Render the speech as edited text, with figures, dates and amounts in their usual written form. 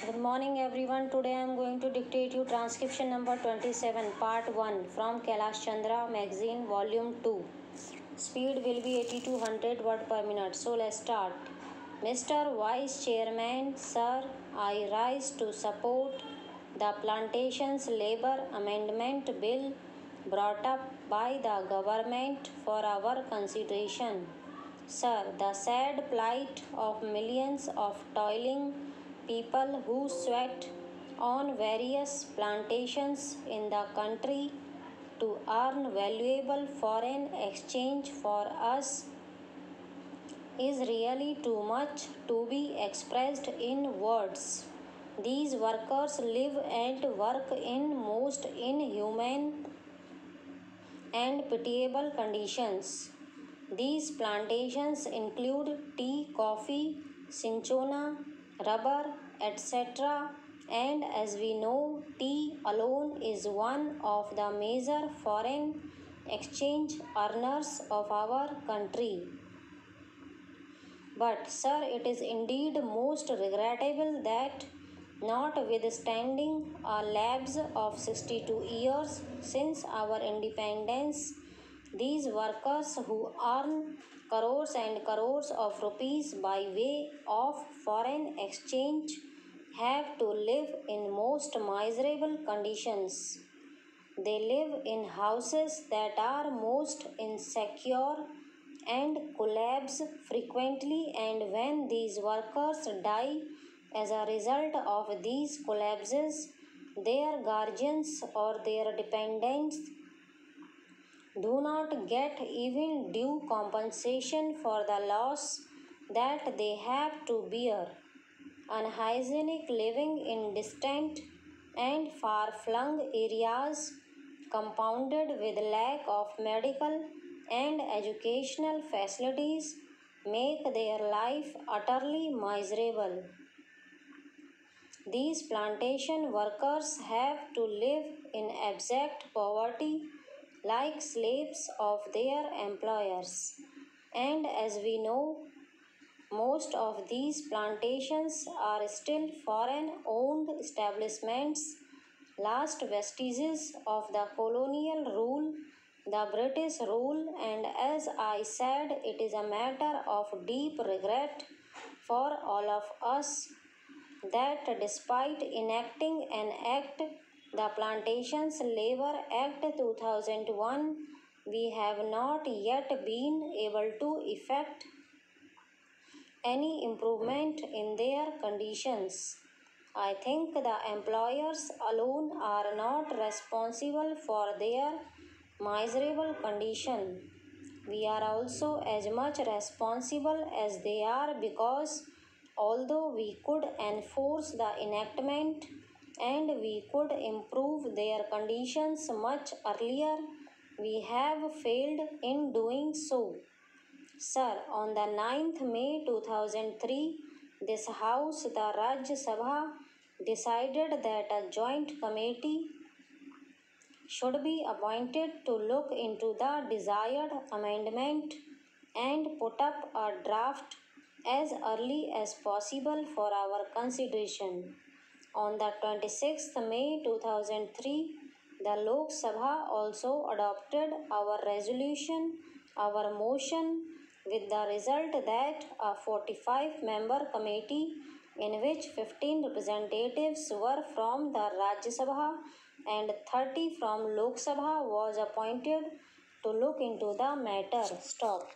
Good morning everyone. Today I am going to dictate you transcription number 27 part 1 from Kailash Chandra magazine volume 2. Speed will be 80 to 100 word per minute. So let's start. Mr. Vice Chairman, sir, I rise to support the Plantations Labor Amendment Bill brought up by the government for our consideration. Sir, the sad plight of millions of toiling people who sweat on various plantations in the country to earn valuable foreign exchange for us is really too much to be expressed in words. These workers live and work in most inhumane and pitiable conditions. These plantations include tea, coffee, cinchona, rubber, etc. And as we know, tea alone is one of the major foreign exchange earners of our country. But, sir, it is indeed most regrettable that, notwithstanding a lapse of 62 years since our independence, these workers who earn crores and crores of rupees by way of foreign exchange have to live in most miserable conditions. They live in houses that are most insecure and collapse frequently, and when these workers die as a result of these collapses, their guardians or their dependents do not get even due compensation for the loss that they have to bear. Unhygienic living in distant and far-flung areas, compounded with lack of medical and educational facilities, make their life utterly miserable. These plantation workers have to live in abject poverty like slaves of their employers. And as we know, most of these plantations are still foreign-owned establishments, last vestiges of the colonial rule, the British rule, and as I said, it is a matter of deep regret for all of us that despite enacting an act, the Plantations Labor Act 2001, we have not yet been able to effect any improvement in their conditions. I think the employers alone are not responsible for their miserable condition. We are also as much responsible as they are, because although we could enforce the enactment and we could improve their conditions much earlier, we have failed in doing so. Sir, on the 9th May 2003, this House, the Rajya Sabha, decided that a joint committee should be appointed to look into the desired amendment and put up a draft as early as possible for our consideration. On the 26th May 2003, the Lok Sabha also adopted our resolution, our motion, with the result that a 45-member committee, in which 15 representatives were from the Rajya Sabha and 30 from Lok Sabha, was appointed to look into the matter. Stop.